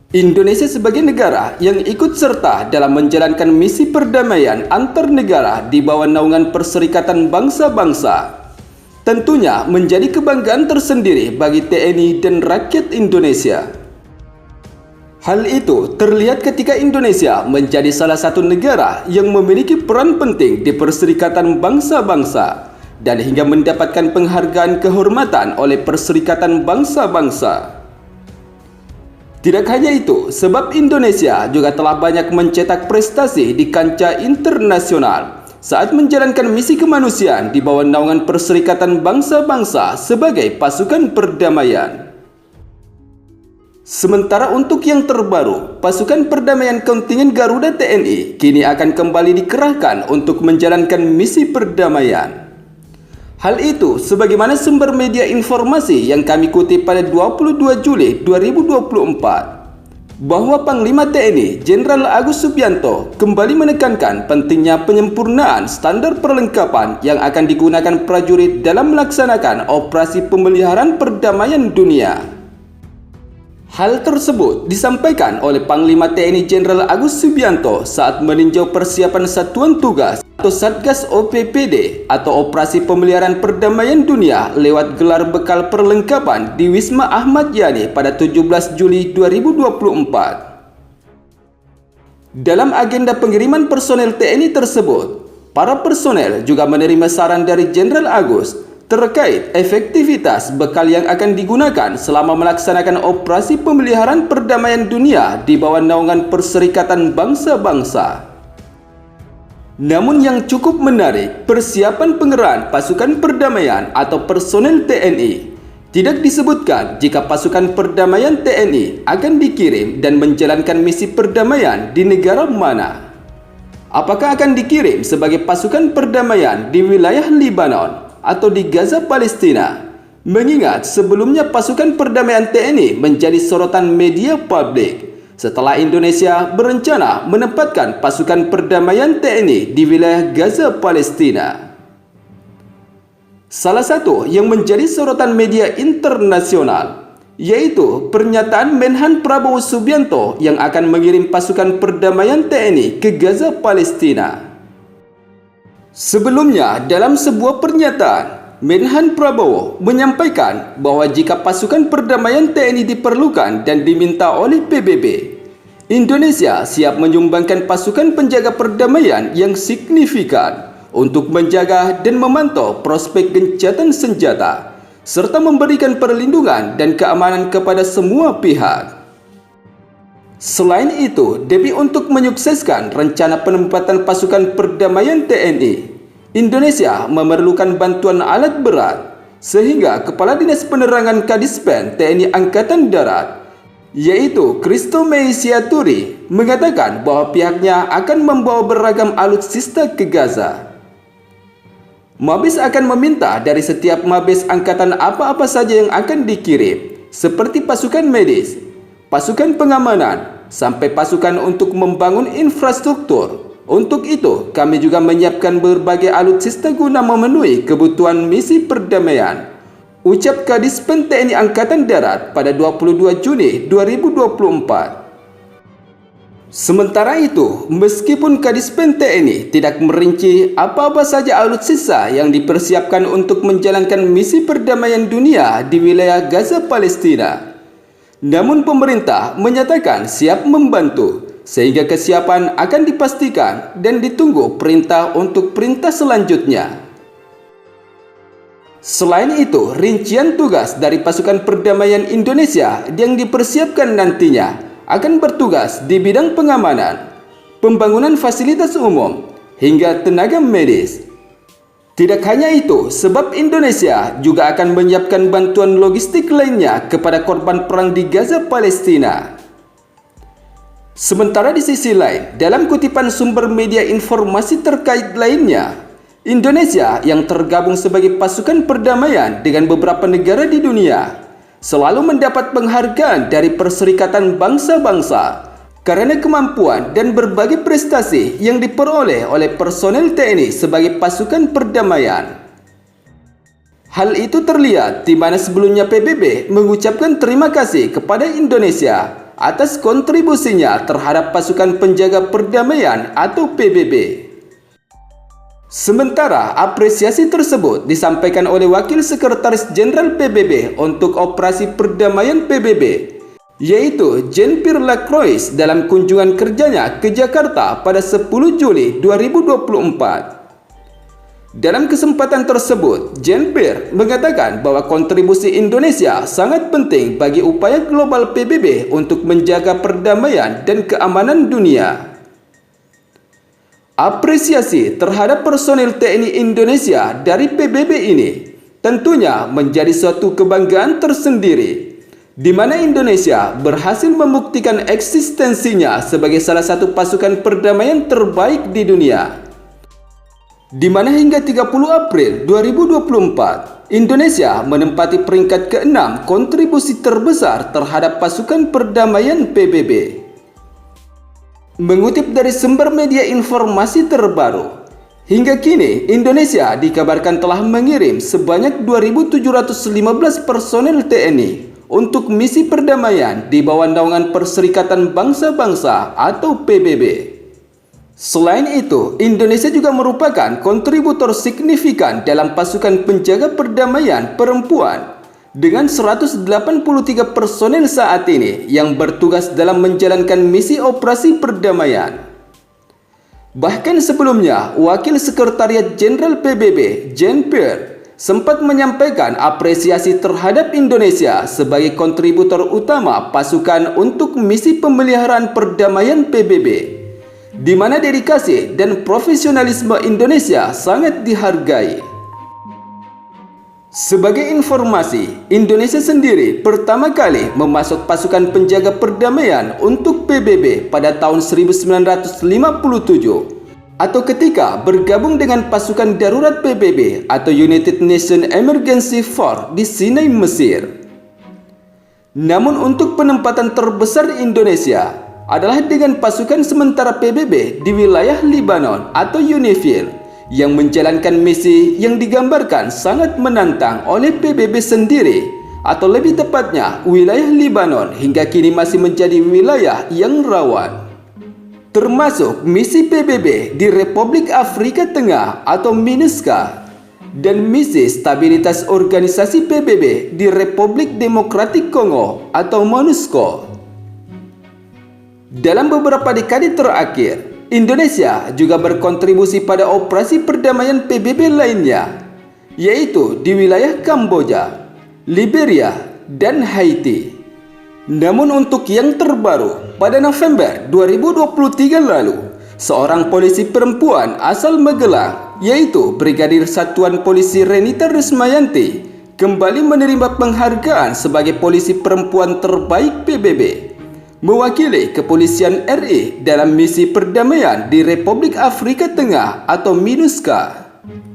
Indonesia sebagai negara yang ikut serta dalam menjalankan misi perdamaian antar negara di bawah naungan Perserikatan Bangsa-Bangsa tentunya menjadi kebanggaan tersendiri bagi TNI dan rakyat Indonesia. Hal itu terlihat ketika Indonesia menjadi salah satu negara yang memiliki peran penting di Perserikatan Bangsa-Bangsa dan hingga mendapatkan penghargaan kehormatan oleh Perserikatan Bangsa-Bangsa. Tidak hanya itu, sebab Indonesia juga telah banyak mencetak prestasi di kancah internasional saat menjalankan misi kemanusiaan di bawah naungan Perserikatan Bangsa-Bangsa sebagai pasukan perdamaian. Sementara untuk yang terbaru, pasukan perdamaian kontingen Garuda TNI kini akan kembali dikerahkan untuk menjalankan misi perdamaian. Hal itu sebagaimana sumber media informasi yang kami kutip pada 22 Juli 2024 bahwa Panglima TNI Jenderal Agus Subianto kembali menekankan pentingnya penyempurnaan standar perlengkapan yang akan digunakan prajurit dalam melaksanakan operasi pemeliharaan perdamaian dunia. Hal tersebut disampaikan oleh Panglima TNI Jenderal Agus Subianto saat meninjau persiapan Satuan Tugas atau Satgas OPPD atau Operasi Pemeliharaan Perdamaian Dunia lewat gelar bekal perlengkapan di Wisma Ahmad Yani pada 17 Juli 2024. Dalam agenda pengiriman personel TNI tersebut, para personel juga menerima saran dari Jenderal Agus terkait efektivitas bekal yang akan digunakan selama melaksanakan operasi pemeliharaan perdamaian dunia di bawah naungan Perserikatan Bangsa-Bangsa. Namun yang cukup menarik, persiapan pengerahan pasukan perdamaian atau personel TNI tidak disebutkan jika pasukan perdamaian TNI akan dikirim dan menjalankan misi perdamaian di negara mana. Apakah akan dikirim sebagai pasukan perdamaian di wilayah Lebanon atau di Gaza Palestina? Mengingat sebelumnya pasukan perdamaian TNI menjadi sorotan media publik setelah Indonesia berencana menempatkan pasukan perdamaian TNI di wilayah Gaza Palestina. Salah satu yang menjadi sorotan media internasional yaitu pernyataan Menhan Prabowo Subianto yang akan mengirim pasukan perdamaian TNI ke Gaza Palestina. Sebelumnya, dalam sebuah pernyataan, Menhan Prabowo menyampaikan bahwa jika pasukan perdamaian TNI diperlukan dan diminta oleh PBB, Indonesia siap menyumbangkan pasukan penjaga perdamaian yang signifikan untuk menjaga dan memantau prospek gencatan senjata, serta memberikan perlindungan dan keamanan kepada semua pihak. Selain itu, demi untuk menyukseskan rencana penempatan pasukan perdamaian TNI, Indonesia memerlukan bantuan alat berat, sehingga Kepala Dinas Penerangan Kadispen TNI Angkatan Darat, yaitu Christo Meisiaturi, mengatakan bahwa pihaknya akan membawa beragam alutsista ke Gaza. Mabes akan meminta dari setiap mabes angkatan apa-apa saja yang akan dikirim, seperti pasukan medis, pasukan pengamanan, sampai pasukan untuk membangun infrastruktur. Untuk itu, kami juga menyiapkan berbagai alutsista guna memenuhi kebutuhan misi perdamaian, ucap Kadispen TNI Angkatan Darat pada 22 Juni 2024. Sementara itu, meskipun Kadispen TNI tidak merinci apa-apa saja alutsista yang dipersiapkan untuk menjalankan misi perdamaian dunia di wilayah Gaza Palestina, namun pemerintah menyatakan siap membantu, sehingga kesiapan akan dipastikan dan ditunggu perintah untuk perintah selanjutnya. Selain itu, rincian tugas dari pasukan perdamaian Indonesia yang dipersiapkan nantinya akan bertugas di bidang pengamanan, pembangunan fasilitas umum, hingga tenaga medis. Tidak hanya itu, sebab Indonesia juga akan menyiapkan bantuan logistik lainnya kepada korban perang di Gaza Palestina. Sementara di sisi lain, dalam kutipan sumber media informasi terkait lainnya, Indonesia yang tergabung sebagai pasukan perdamaian dengan beberapa negara di dunia selalu mendapat penghargaan dari Perserikatan Bangsa-Bangsa karena kemampuan dan berbagai prestasi yang diperoleh oleh personel TNI sebagai pasukan perdamaian. Hal itu terlihat di mana sebelumnya PBB mengucapkan terima kasih kepada Indonesia atas kontribusinya terhadap pasukan penjaga perdamaian atau PBB. Sementara apresiasi tersebut disampaikan oleh Wakil Sekretaris Jenderal PBB untuk Operasi Perdamaian PBB, yaitu Jean-Pierre Lacroix dalam kunjungan kerjanya ke Jakarta pada 10 Juli 2024. Dalam kesempatan tersebut, Jean-Pierre mengatakan bahwa kontribusi Indonesia sangat penting bagi upaya global PBB untuk menjaga perdamaian dan keamanan dunia. Apresiasi terhadap personil TNI Indonesia dari PBB ini tentunya menjadi suatu kebanggaan tersendiri, di mana Indonesia berhasil membuktikan eksistensinya sebagai salah satu pasukan perdamaian terbaik di dunia. Di mana hingga 30 April 2024, Indonesia menempati peringkat ke-6 kontribusi terbesar terhadap pasukan perdamaian PBB. Mengutip dari sumber media informasi terbaru, hingga kini Indonesia dikabarkan telah mengirim sebanyak 2.715 personel TNI untuk misi perdamaian di bawah naungan Perserikatan Bangsa-Bangsa atau PBB. Selain itu, Indonesia juga merupakan kontributor signifikan dalam pasukan penjaga perdamaian perempuan dengan 183 personel saat ini yang bertugas dalam menjalankan misi operasi perdamaian. Bahkan sebelumnya, Wakil Sekretariat Jenderal PBB, Jean-Pierre, sempat menyampaikan apresiasi terhadap Indonesia sebagai kontributor utama pasukan untuk misi pemeliharaan perdamaian PBB, di mana dedikasi dan profesionalisme Indonesia sangat dihargai. Sebagai informasi, Indonesia sendiri pertama kali memasuk pasukan penjaga perdamaian untuk PBB pada tahun 1957 atau ketika bergabung dengan pasukan darurat PBB atau United Nations Emergency Force di Sinai, Mesir. Namun untuk penempatan terbesar Indonesia adalah dengan pasukan sementara PBB di wilayah Lebanon atau UNIFIL, yang menjalankan misi yang digambarkan sangat menantang oleh PBB sendiri, atau lebih tepatnya wilayah Lebanon hingga kini masih menjadi wilayah yang rawan. Termasuk misi PBB di Republik Afrika Tengah atau MINUSCA dan misi stabilitas organisasi PBB di Republik Demokratik Kongo atau MONUSCO. Dalam beberapa dekade terakhir, Indonesia juga berkontribusi pada operasi perdamaian PBB lainnya, yaitu di wilayah Kamboja, Liberia, dan Haiti. Namun untuk yang terbaru, pada November 2023 lalu, seorang polisi perempuan asal Magelang, yaitu Brigadir Satuan Polisi Renita Rismayanti, kembali menerima penghargaan sebagai polisi perempuan terbaik PBB, mewakili Kepolisian RI dalam misi perdamaian di Republik Afrika Tengah atau MINUSCA.